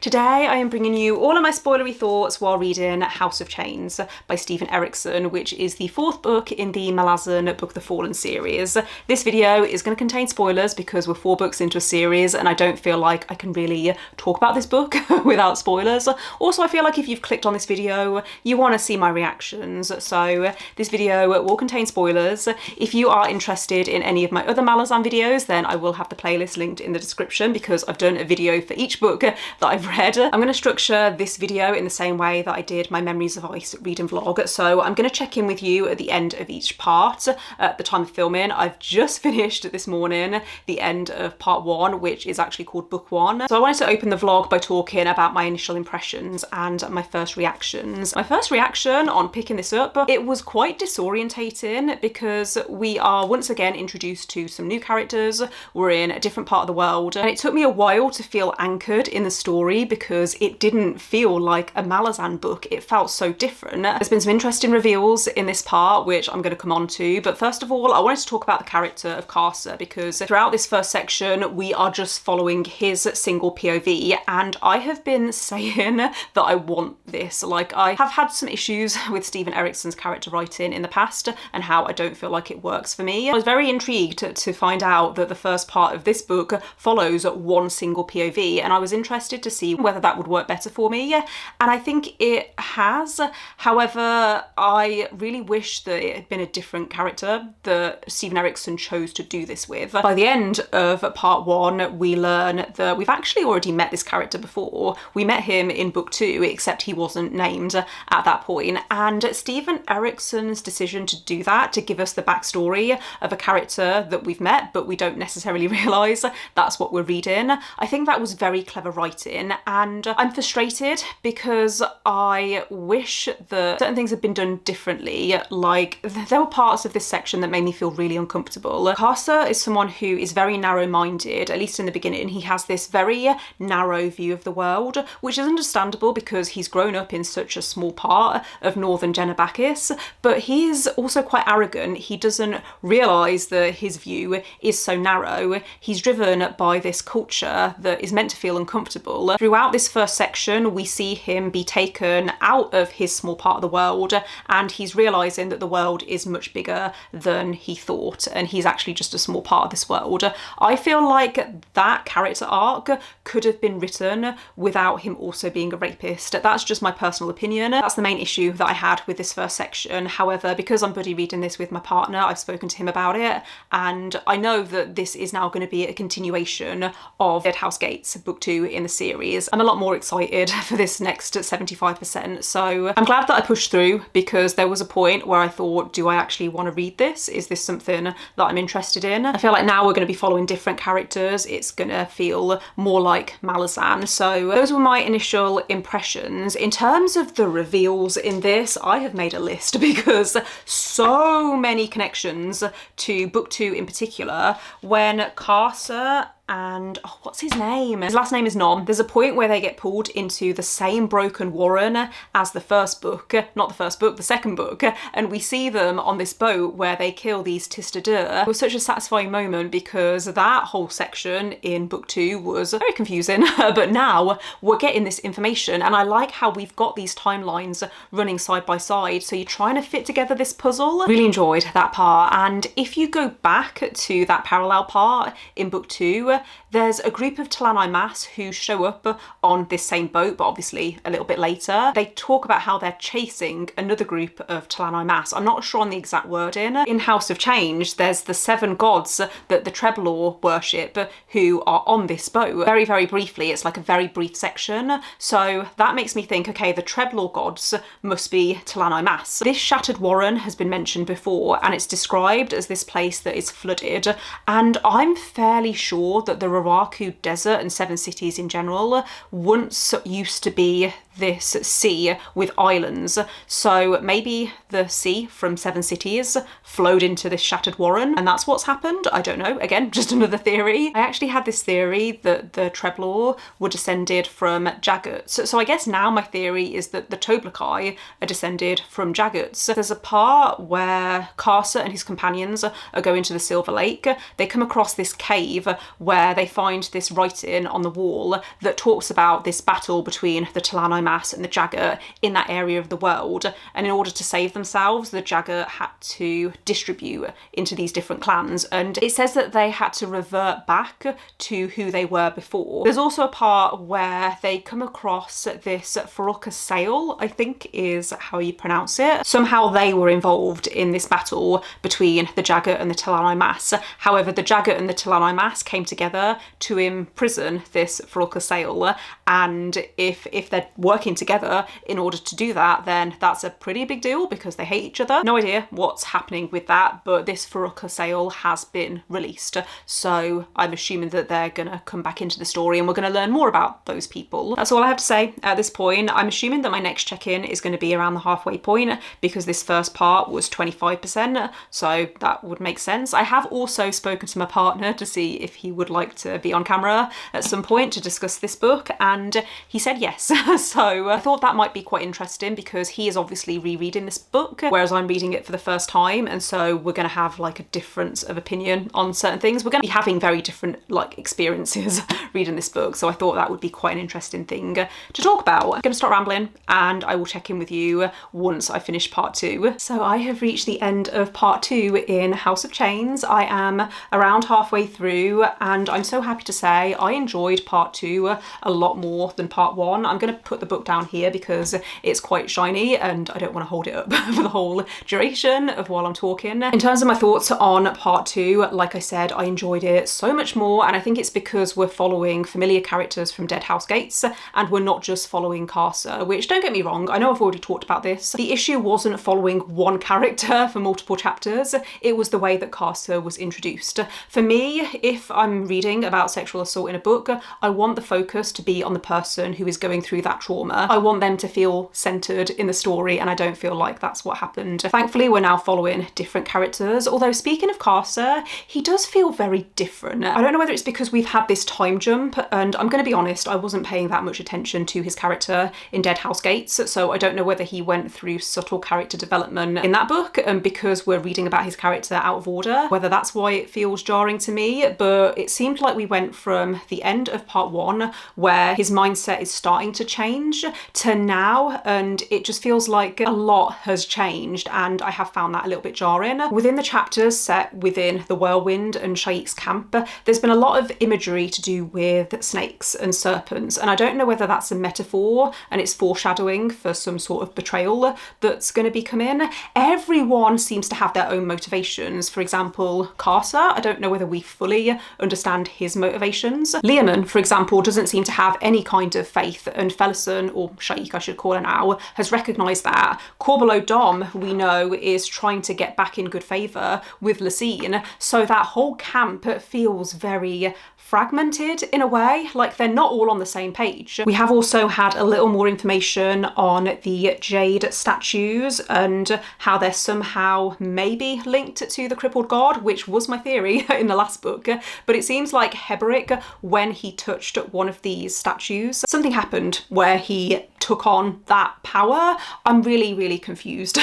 Today I am bringing you all of my spoilery thoughts while reading House of Chains by Stephen Erickson, which is the fourth book in the MALAZAN Book of the Fallen series. This video is going to contain spoilers because we're 4 books into a series and I don't feel like I can really talk about this book without spoilers. Also, I feel like if you've clicked on this video, you want to see my reactions, so this video will contain spoilers. If you are interested in any of my other MALAZAN videos, then I will have the playlist linked in the description because I've done a video for each book that I've read. I'm going to structure this video in the same way that I did my Memories of Ice reading vlog. So I'm going to check in with you at the end of each part. At the time of filming, I've just finished this morning the end of part 1, which is actually called book 1. So I wanted to open the vlog by talking about my initial impressions and my first reactions. My first reaction on picking this up, it was quite disorientating because we are once again introduced to some new characters. We're in a different part of the world and it took me a while to feel anchored in the story because it didn't feel like a MALAZAN book. It felt so different. There's been some interesting reveals in this part, which I'm going to come on to, but first of all, I wanted to talk about the character of Carcer because throughout this first section, we are just following his single POV, and I have been saying that I want this. Like, I have had some issues with Stephen Erickson's character writing in the past and how I don't feel like it works for me. I was very intrigued to find out that the first part of this book follows one single POV, and I was interested to see whether that would work better for me, and I think it has. However, I really wish that it had been a different character that Stephen Erickson chose to do this with. By the end of part 1, we learn that we've actually already met this character before. We met him in book 2, except he wasn't named at that point, and Stephen Erickson's decision to do that, to give us the backstory of a character that we've met but we don't necessarily realise that's what we're reading, I think that was very clever writing. And I'm frustrated because I wish that certain things had been done differently. Like, there were parts of this section that made me feel really uncomfortable. Carcer is someone who is very narrow-minded, at least in the beginning. He has this very narrow view of the world, which is understandable because he's grown up in such a small part of northern Genebakis, but he is also quite arrogant. He doesn't realise that his view is so narrow. He's driven by this culture that is meant to feel uncomfortable. Throughout this first section, we see him be taken out of his small part of the world, and he's realising that the world is much bigger than he thought, and he's actually just a small part of this world. I feel like that character arc could have been written without him also being a rapist. That's just my personal opinion. That's the main issue that I had with this first section. However, because I'm buddy reading this with my partner, I've spoken to him about it, and I know that this is now going to be a continuation of Dead House Gates book 2 in the series. I'm a lot more excited for this next 75%, so I'm glad that I pushed through because there was a point where I thought, do I actually want to read this? Is this something that I'm interested in? I feel like now we're going to be following different characters. It's going to feel more like MALAZAN. So those were my initial impressions. In terms of the reveals in this, I have made a list because so many connections to book 2 in particular. When Carcer and what's his name? His last name is Nom. There's a point where they get pulled into the same broken warren as the first book, not the first book, the second book, and we see them on this boat where they kill these Tistadeur. It was such a satisfying moment because that whole section in book 2 was very confusing, but now we're getting this information, and I like how we've got these timelines running side by side, so you're trying to fit together this puzzle. Really enjoyed that part, and if you go back to that parallel part in book 2, there's a group of Talanai Mass who show up on this same boat, but obviously a little bit later. They talk about how they're chasing another group of Talanai Mass. I'm not sure on the exact wording. In House of Change, there's the 7 gods that the Treblor worship who are on this boat. Very, very briefly, it's like a very brief section. So that makes me think, okay, the Treblor gods must be Talanai Mass. This shattered warren has been mentioned before, and it's described as this place that is flooded, and I'm fairly sure that the Raraku Desert and 7 cities in general once used to be this sea with islands. So maybe the sea from 7 cities flowed into this shattered warren and that's what's happened. I don't know. Again, just another theory. I actually had this theory that the Treblor were descended from Jagguts. So I guess now my theory is that the Toblakai are descended from Jagguts. There's a part where Carcer and his companions are going to the Silver Lake. They come across this cave where where they find this writing on the wall that talks about this battle between the Talani Mas and the Jagger in that area of the world. And in order to save themselves, the Jagger had to distribute into these different clans. And it says that they had to revert back to who they were before. There's also a part where they come across this Faruqa Sale, I think is how you pronounce it. Somehow they were involved in this battle between the Jagger and the Talani Mas. However, the Jagger and the Talani Mas came together to imprison this Faruqa Sale, and if they're working together in order to do that, then that's a pretty big deal because they hate each other. No idea what's happening with that, but this Faruqa Sale has been released, so I'm assuming that they're gonna come back into the story and we're gonna learn more about those people. That's all I have to say at this point. I'm assuming that my next check-in is going to be around the halfway point because this first part was 25%, so that would make sense. I have also spoken to my partner to see if he would like to be on camera at some point to discuss this book, and he said yes. So I thought that might be quite interesting because he is obviously rereading this book, whereas I'm reading it for the first time, and so we're going to have like a difference of opinion on certain things. We're going to be having very different like experiences reading this book, so I thought that would be quite an interesting thing to talk about. I'm going to stop rambling and I will check in with you once I finish part 2. So I have reached the end of part 2 in House of Chains. I am around halfway through and I'm so happy to say I enjoyed part 2 a lot more than part 1. I'm going to put the book down here because it's quite shiny and I don't want to hold it up for the whole duration of while I'm talking. In terms of my thoughts on part 2, like I said, I enjoyed it so much more, and I think it's because we're following familiar characters from Dead House Gates and we're not just following Casa, which, don't get me wrong, I know I've already talked about this. The issue wasn't following one character for multiple chapters, it was the way that Casa was introduced. For me, if I'm reading about sexual assault in a book, I want the focus to be on the person who is going through that trauma. I want them to feel centered in the story, and I don't feel like that's what happened. Thankfully, we're now following different characters, although speaking of Casa, he does feel very different. I don't know whether it's because we've had this time jump, and I'm going to be honest, I wasn't paying that much attention to his character in Dead House Gates, so I don't know whether he went through subtle character development in that book, and because we're reading about his character out of order, whether that's why it feels jarring to me, but it seemed like we went from the end of part 1, where his mindset is starting to change, to now, and it just feels like a lot has changed, and I have found that a little bit jarring. Within the chapters set within the Whirlwind and Shaik's camp, there's been a lot of imagery to do with snakes and serpents, and I don't know whether that's a metaphor and it's foreshadowing for some sort of betrayal that's going to be coming. Everyone seems to have their own motivations. For example, Casa, I don't know whether we fully understand his motivations. Leomund, for example, doesn't seem to have any kind of faith, and Felison, or Shaik I should call her now, has recognised that. Corbelow Dom, we know, is trying to get back in good favour with Lysine, so that whole camp feels very fragmented in a way, like they're not all on the same page. We have also had a little more information on the Jade statues and how they're somehow maybe linked to the crippled god, which was my theory in the last book, but it seems like Heberic, when he touched one of these statues, something happened where he took on that power. I'm really confused,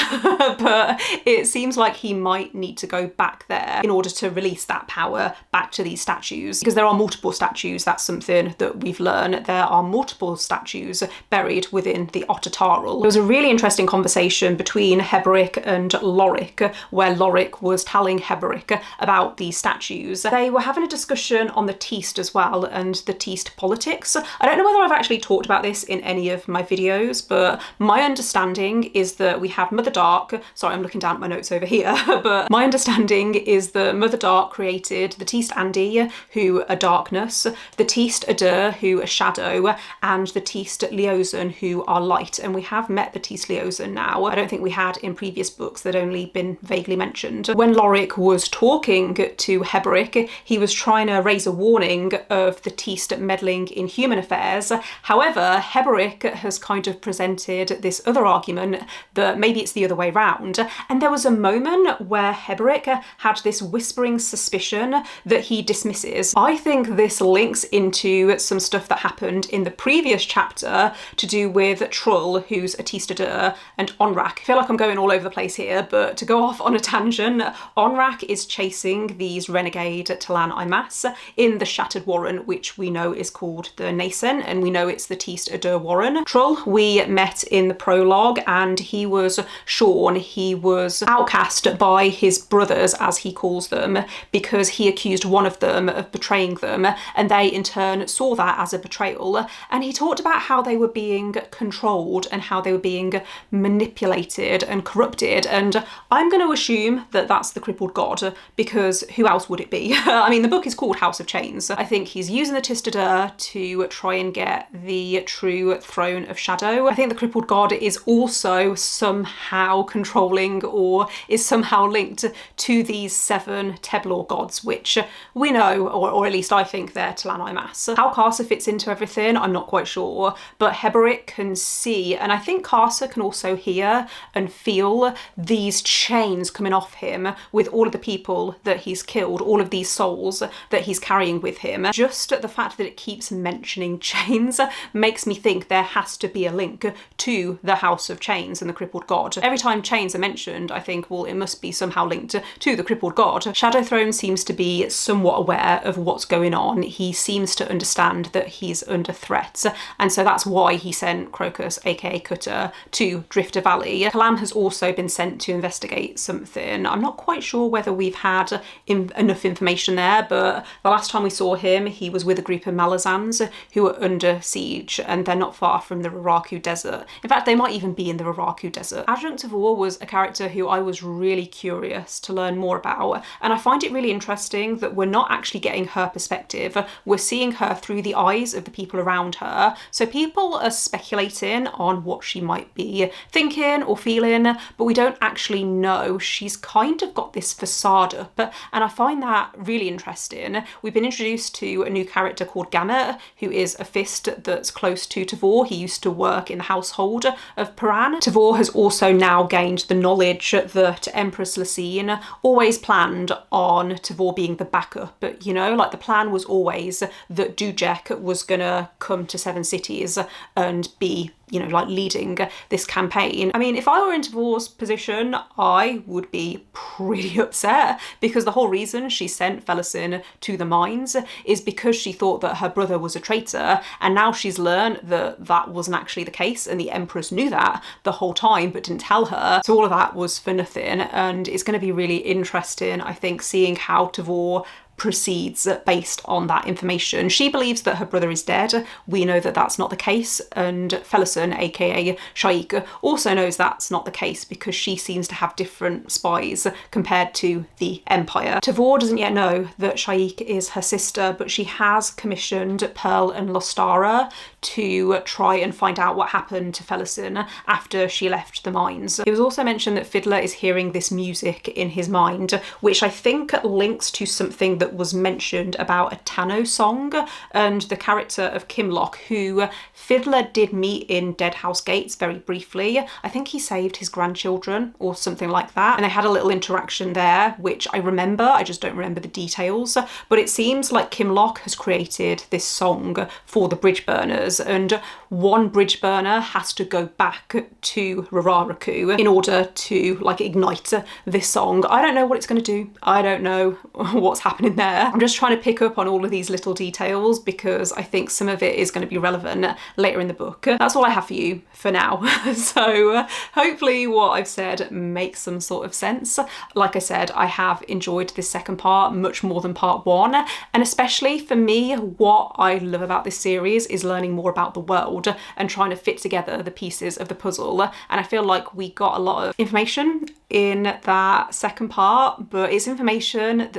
but it seems like he might need to go back there in order to release that power back to these statues, because there are multiple statues. That's something that we've learned. There are multiple statues buried within the Ottertarl. There was a really interesting conversation between Heberic and Loric, where Loric was telling Heberic about these statues. They were having a discussion on the Teast as well, and the Teast politics. I don't know whether I've actually talked about this in any of my videos, but my understanding is that we have Mother Dark, sorry I'm looking down at my notes over here, but my understanding is that Mother Dark created the Teast Andi, who are darkness, the Teast Adur, who are shadow, and the Teast Leosin, who are light, and we have met the Teast Leosin now. I don't think we had in previous books, that only been vaguely mentioned. When Loric was talking to Heberic, he was trying to raise a warning of the Teast meddling in human affairs. However, Heberic has has kind of presented this other argument that maybe it's the other way round. And there was a moment where Heberic had this whispering suspicion that he dismisses. I think this links into some stuff that happened in the previous chapter to do with Trull, who's a Tistadeur, and Onrak. I feel like I'm going all over the place here, but to go off on a tangent, Onrak is chasing these renegade Talan Imas in the Shattered Warren, which we know is called the Nascent, and we know it's the Tistadeur Warren. Trull, we met in the prologue, and he was shorn. He was outcast by his brothers, as he calls them, because he accused one of them of betraying them, and they in turn saw that as a betrayal. And he talked about how they were being controlled and how they were being manipulated and corrupted, and I'm going to assume that that's the crippled god, because who else would it be? I mean, the book is called House of Chains. I think he's using the Tistadeur to try and get the true throne of shadow. I think the crippled god is also somehow controlling, or is somehow linked to these 7 Teblor gods, which we know, or at least I think they're Talan Imas. How Karsa fits into everything, I'm not quite sure, but Heberic can see, and I think Karsa can also hear and feel these chains coming off him with all of the people that he's killed, all of these souls that he's carrying with him. Just the fact that it keeps mentioning chains makes me think there has to be a link to the House of Chains and the crippled god. Every time chains are mentioned, I think, well, it must be somehow linked to the crippled god. Shadowthrone seems to be somewhat aware of what's going on. He seems to understand that he's under threat, and so that's why he sent Crocus, aka Cutter, to Drifter Valley. Kalam has also been sent to investigate something. I'm not quite sure whether we've had enough information there, but the last time we saw him, he was with a group of Malazans who were under siege, and they're not far from the Raraku Desert. In fact, they might even be in the Raraku Desert. Adjunct Tavor was a character who I was really curious to learn more about, and I find it really interesting that we're not actually getting her perspective. We're seeing her through the eyes of the people around her. So people are speculating on what she might be thinking or feeling, but we don't actually know. She's kind of got this facade up, and I find that really interesting. We've been introduced to a new character called Gamut, who is a fist that's close to Tavor. He used to work in the household of Paran. Tavor has also now gained the knowledge that Empress Lysine always planned on Tavor being the backup. But, you know, like the plan was always that Dujek was gonna come to 7 Cities and be, you know, like leading this campaign. I mean, if I were in Tavor's position, I would be pretty upset, because the whole reason she sent Felisin to the mines is because she thought that her brother was a traitor, and now she's learned that that wasn't actually the case, and the Empress knew that the whole time but didn't tell her. So all of that was for nothing, and it's going to be really interesting, I think, seeing how Tavor proceeds based on that information. She believes that her brother is dead. We know that that's not the case, and Felisin, aka Shaik, also knows that's not the case because she seems to have different spies compared to the Empire. Tavor doesn't yet know that Shaik is her sister, but she has commissioned Pearl and Lostara to try and find out what happened to Felisin after she left the mines. It was also mentioned that Fiddler is hearing this music in his mind, which I think links to something that was mentioned about a Tano song and the character of Kimlock, who Fiddler did meet in Deadhouse Gates very briefly. I think he saved his grandchildren or something like that, and they had a little interaction there, which I remember. I just don't remember the details, but it seems like Kimlock has created this song for the bridge burners, and one bridge burner has to go back to Rararaku in order to like ignite this song. I don't know what it's going to do. I don't know what's happening there. I'm just trying to pick up on all of these little details because I think some of it is going to be relevant later in the book. That's all I have for you for now. So hopefully what I've said makes some sort of sense. Like I said, I have enjoyed this second part much more than part 1, and especially for me, what I love about this series is learning more about the world and trying to fit together the pieces of the puzzle, and I feel like we got a lot of information in that second part, but it's information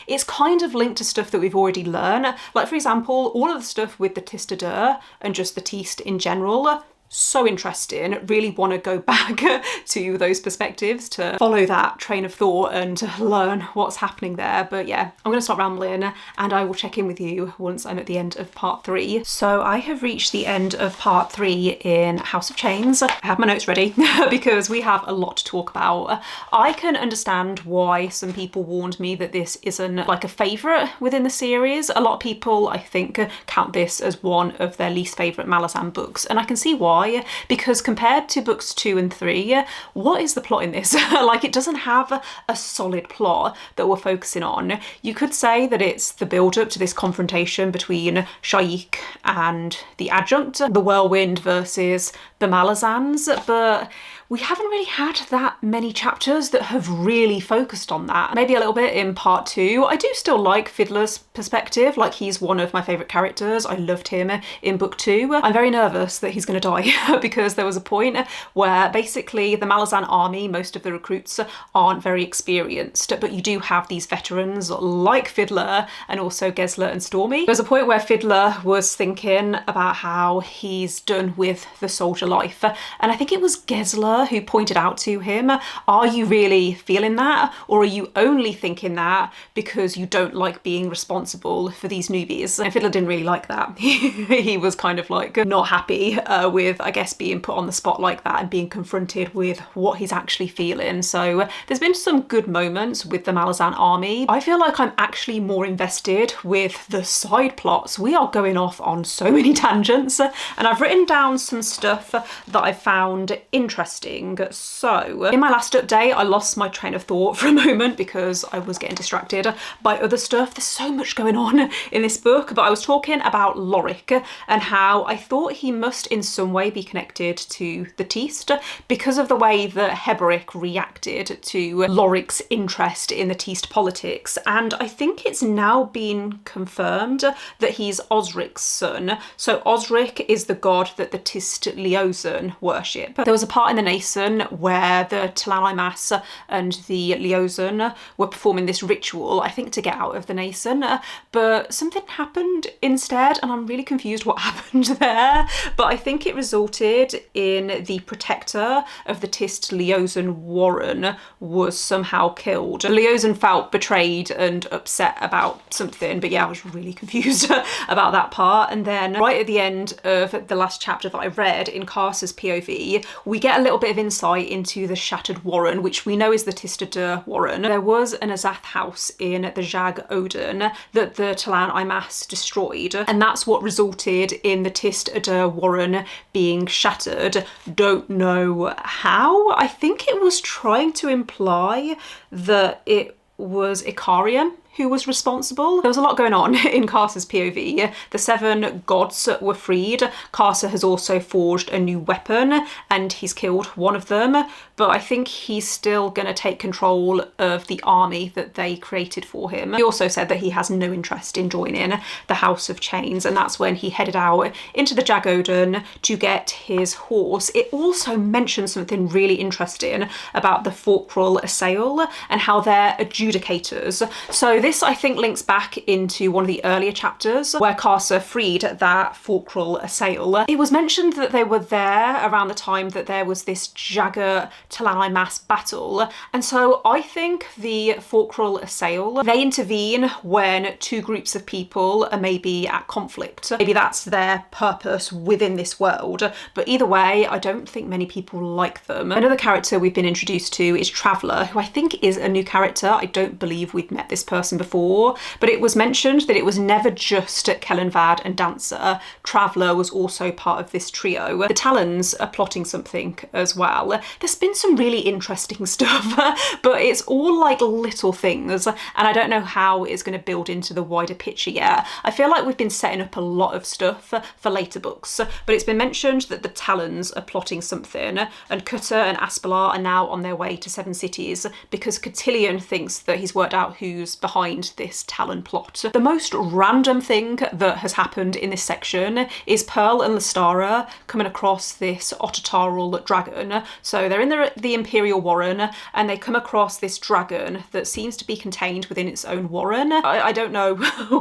it's kind of linked to stuff that we've already learned. Like, for example, all of the stuff with the Tistadeur and just the Tist in general, so interesting. Really want to go back to those perspectives to follow that train of thought and learn what's happening there. But yeah, I'm going to stop rambling and I will check in with you once I'm at the end of part 3. So I have reached the end of part 3 in House of Chains. I have my notes ready because we have a lot to talk about. I can understand why some people warned me that this isn't like a favourite within the series. A lot of people, I think, count this as one of their least favourite Malazan books, and I can see why. Because compared to books 2 and 3, what is the plot in this? Like, it doesn't have a solid plot that we're focusing on. You could say that it's the build-up to this confrontation between Shaik and the adjunct, the Whirlwind versus the Malazans, but we haven't really had that many chapters that have really focused on that. Maybe a little bit in part 2. I do still like Fiddler's perspective, like he's one of my favourite characters. I loved him in book 2. I'm very nervous that he's going to die because there was a point where basically the Malazan army, most of the recruits aren't very experienced, but you do have these veterans like Fiddler and also Gesler and Stormy. There's a point where Fiddler was thinking about how he's done with the soldier life, and I think it was Gesler who pointed out to him, are you really feeling that, or are you only thinking that because you don't like being responsible for these newbies? And Fiddler didn't really like that. He was kind of like not happy with, I guess, being put on the spot like that and being confronted with what he's actually feeling. So there's been some good moments with the Malazan army. I feel like I'm actually more invested with the side plots. We are going off on so many tangents, and I've written down some stuff that I found interesting. So in my last update, I lost my train of thought for a moment because I was getting distracted by other stuff. There's so much going on in this book, but I was talking about Lorik and how I thought he must in some way be connected to the Teast because of the way that Heberic reacted to Lorik's interest in the Teast politics. And I think it's now been confirmed that he's Osric's son. So Osric is the god that the Teast Leozen worship. There was a part in the Nason where the Talaimas and the Leozen were performing this ritual, I think to get out of the Nason, but something happened instead and I'm really confused what happened there. But I think it resulted in the protector of the Tist Leozen Warren was somehow killed. Leozen felt betrayed and upset about something, but yeah, I was really confused about that part. And then right at the end of the last chapter that I read in Carcer's POV, we get a little bit of insight into the Shattered Warren, which we know is the Tistadur Warren. There was an Azath house in the Jag Odin that the Talan Imas destroyed, and that's what resulted in the Tistadur Warren being shattered. Don't know how. I think it was trying to imply that it was Icarian who was responsible. There was a lot going on in Carcer's POV. The 7 gods were freed. Carcer has also forged a new weapon and he's killed one of them, but I think he's still going to take control of the army that they created for him. He also said that he has no interest in joining the House of Chains, and that's when he headed out into the Jagodon to get his horse. It also mentions something really interesting about the Forkrul Assail and how they're adjudicators. So this, I think, links back into one of the earlier chapters where Carcer freed that Forkrul Assail. It was mentioned that they were there around the time that there was this Jagger Talaimas battle, and so I think the Forkrul Assail, they intervene when 2 groups of people are maybe at conflict. Maybe that's their purpose within this world, but either way, I don't think many people like them. Another character we've been introduced to is Traveller, who I think is a new character. I don't believe we've met this person before, but it was mentioned that it was never just Kellenvad and Dancer. Traveller was also part of this trio. The Talons are plotting something as well. There's been some really interesting stuff, but it's all like little things, and I don't know how it's going to build into the wider picture yet. I feel like we've been setting up a lot of stuff for later books, but it's been mentioned that the Talons are plotting something, and Cutter and Aspelar are now on their way to 7 cities because Cotillion thinks that he's worked out who's behind behind this Talon plot. The most random thing that has happened in this section is Pearl and Lestara coming across this Ottertarl dragon. So they're in the Imperial Warren and they come across this dragon that seems to be contained within its own warren. I don't know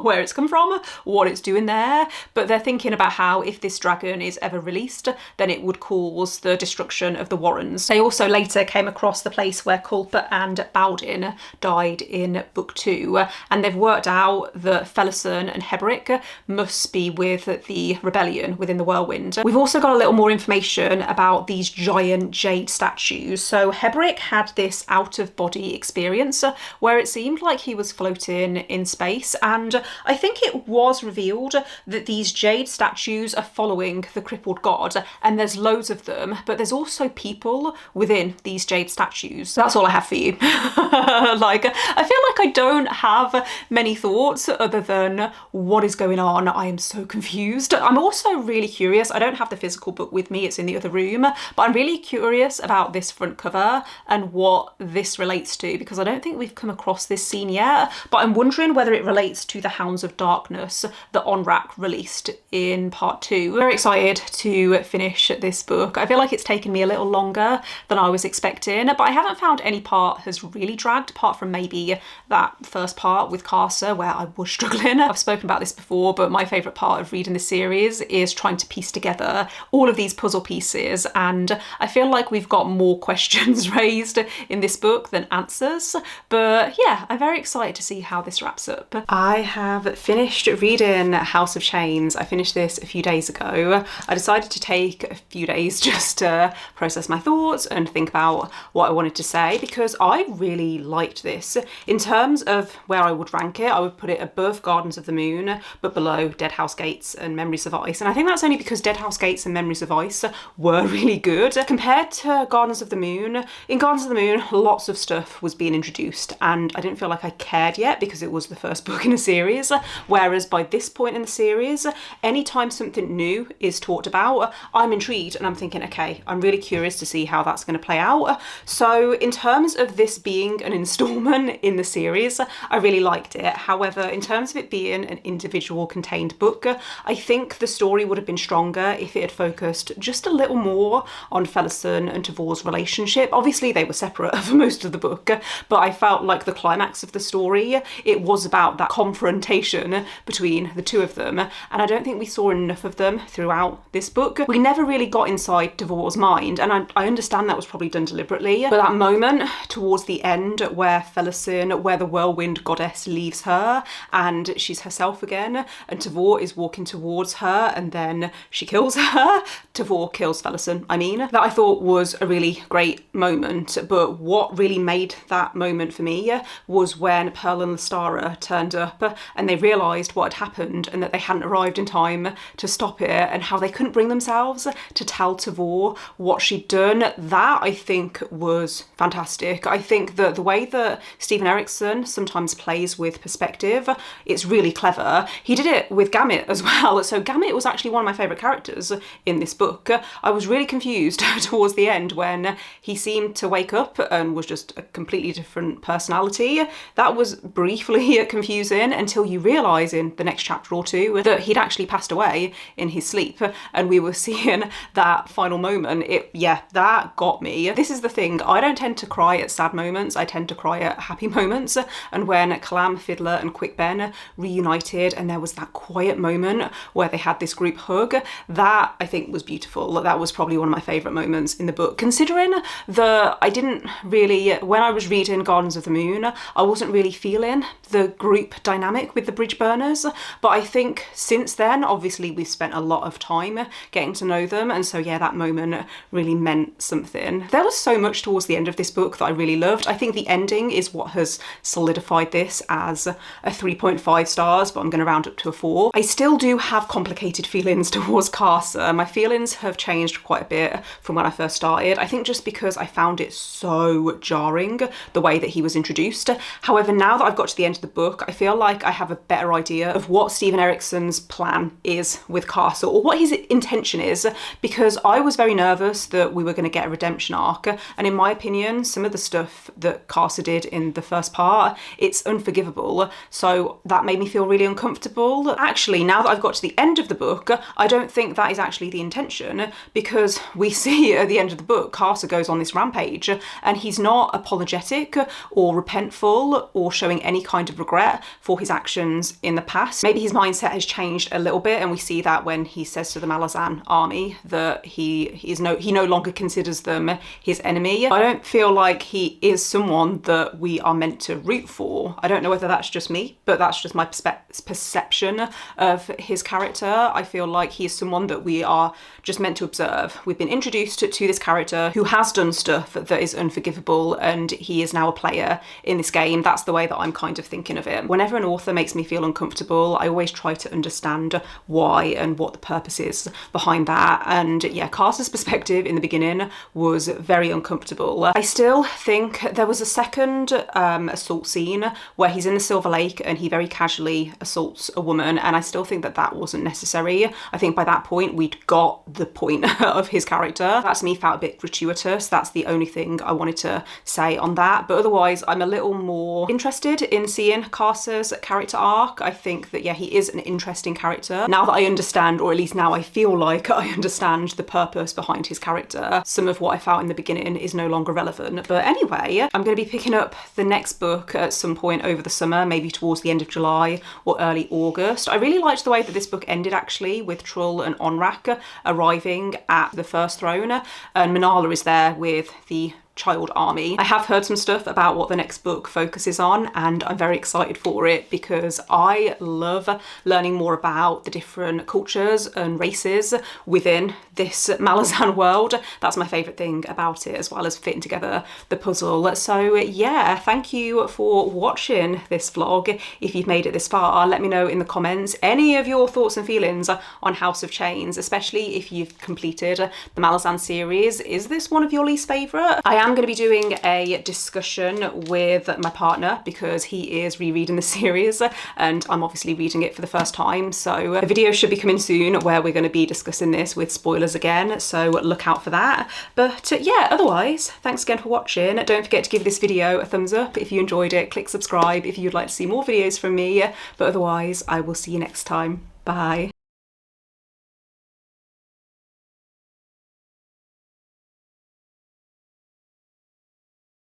where it's come from, what it's doing there, but they're thinking about how if this dragon is ever released, then it would cause the destruction of the warrens. They also later came across the place where Culper and Bowden died in book 2, and they've worked out that Felison and Heberick must be with the rebellion within the Whirlwind. We've also got a little more information about these giant jade statues. So Heberick had this out-of-body experience where it seemed like he was floating in space, and I think it was revealed that these jade statues are following the crippled god, and there's loads of them, but there's also people within these jade statues. That's all I have for you. Like, I feel like I don't have many thoughts other than what is going on. I am so confused. I'm also really curious. I don't have the physical book with me, it's in the other room, but I'm really curious about this front cover and what this relates to, because I don't think we've come across this scene yet, but I'm wondering whether it relates to the Hounds of Darkness that Onrak released in part 2. Very excited to finish this book. I feel like it's taken me a little longer than I was expecting, but I haven't found any part has really dragged, apart from maybe that first part with Carcer where I was struggling. I've spoken about this before, but my favourite part of reading this series is trying to piece together all of these puzzle pieces, and I feel like we've got more questions raised in this book than answers. But yeah, I'm very excited to see how this wraps up. I have finished reading House of Chains. I finished this a few days ago. I decided to take a few days just to process my thoughts and think about what I wanted to say, because I really liked this. In terms of where I would rank it, I would put it above Gardens of the Moon, but below Dead House Gates and Memories of Ice. And I think that's only because Dead House Gates and Memories of Ice were really good. Compared to Gardens of the Moon, in Gardens of the Moon, lots of stuff was being introduced and I didn't feel like I cared yet because it was the first book in a series. Whereas by this point in the series, anytime something new is talked about, I'm intrigued and I'm thinking, okay, I'm really curious to see how that's going to play out. So in terms of this being an installment in the series, I really liked it. However, in terms of it being an individual contained book, I think the story would have been stronger if it had focused just a little more on Felison and Tavor's relationship. Obviously they were separate for most of the book, but I felt like the climax of the story, it was about that confrontation between the two of them, and I don't think we saw enough of them throughout this book. We never really got inside Tavor's mind, and I understand that was probably done deliberately, but that moment towards the end where Felison, where the Whirlwind goddess leaves her and she's herself again, and Tavor is walking towards her and then she kills her. Tavor kills Felison, I mean. That I thought was a really great moment, but what really made that moment for me was when Pearl and Lestara turned up and they realised what had happened and that they hadn't arrived in time to stop it, and how they couldn't bring themselves to tell Tavor what she'd done. That I think was fantastic. I think that the way that Stephen Erikson sometimes plays with perspective, it's really clever. He did it with Gamut as well. So Gamut was actually one of my favourite characters in this book. I was really confused towards the end when he seemed to wake up and was just a completely different personality. That was briefly confusing until you realise in the next chapter or two that he'd actually passed away in his sleep, and we were seeing that final moment. Yeah, that got me. This is the thing, I don't tend to cry at sad moments, I tend to cry at happy moments, and when Clam, Fiddler and Quick Ben reunited and there was that quiet moment where they had this group hug, that I think was beautiful. That was probably one of my favourite moments in the book, considering that I didn't really, when I was reading Gardens of the Moon, I wasn't really feeling the group dynamic with the bridge burners, but I think since then, obviously we've spent a lot of time getting to know them, and so yeah, that moment really meant something. There was so much towards the end of this book that I really loved. I think the ending is what has solidified this as a 3.5 stars, but I'm going to round up to a 4. I still do have complicated feelings towards Carcer. My feelings have changed quite a bit from when I first started. I think just because I found it so jarring the way that he was introduced. However, now that I've got to the end of the book, I feel like I have a better idea of what Stephen Erikson's plan is with Carcer, or what his intention is, because I was very nervous that we were going to get a redemption arc, and in my opinion, some of the stuff that Carcer did in the first part, it's unforgivable. So that made me feel really uncomfortable. Actually, now that I've got to the end of the book, I don't think that is actually the intention, because we see at the end of the book, Carter goes on this rampage and he's not apologetic or repentful or showing any kind of regret for his actions in the past. Maybe his mindset has changed a little bit, and we see that when he says to the MALAZAN army that he no longer considers them his enemy. I don't feel like he is someone that we are meant to root for. I don't know whether that's just me, but that's just my perception of his character. I feel like he is someone that we are just meant to observe. We've been introduced to this character who has done stuff that is unforgivable, and he is now a player in this game. That's the way that I'm kind of thinking of it. Whenever an author makes me feel uncomfortable, I always try to understand why and what the purpose is behind that. And yeah, Carter's perspective in the beginning was very uncomfortable. I still think there was a second assault scene where he's in the Silver Lake and he very casually assaults a woman, and I still think that that wasn't necessary. I think by that point we'd got the point of his character. That to me felt a bit gratuitous. That's the only thing I wanted to say on that, but otherwise I'm a little more interested in seeing Carter's character arc. I think that yeah, he is an interesting character. Now that I understand, or at least now I feel like I understand the purpose behind his character, some of what I felt in the beginning is no longer relevant. But anyway, I'm going to be picking up the next book at some point over the summer, maybe towards the end of July or early August. I really liked the way that this book ended, actually, with Trull and Onrak arriving at the First Throne, and Manala is there with the child army. I have heard some stuff about what the next book focuses on, and I'm very excited for it because I love learning more about the different cultures and races within this MALAZAN world. That's my favourite thing about it, as well as fitting together the puzzle. So yeah, thank you for watching this vlog. If you've made it this far, let me know in the comments any of your thoughts and feelings on House of Chains, especially if you've completed the MALAZAN series. Is this one of your least favourite? I am going to be doing a discussion with my partner because he is rereading the series and I'm obviously reading it for the first time. So a video should be coming soon where we're going to be discussing this with spoilers again, so look out for that. But yeah, otherwise, thanks again for watching. Don't forget to give this video a thumbs up if you enjoyed it. Click subscribe if you'd like to see more videos from me. But otherwise, I will see you next time. Bye.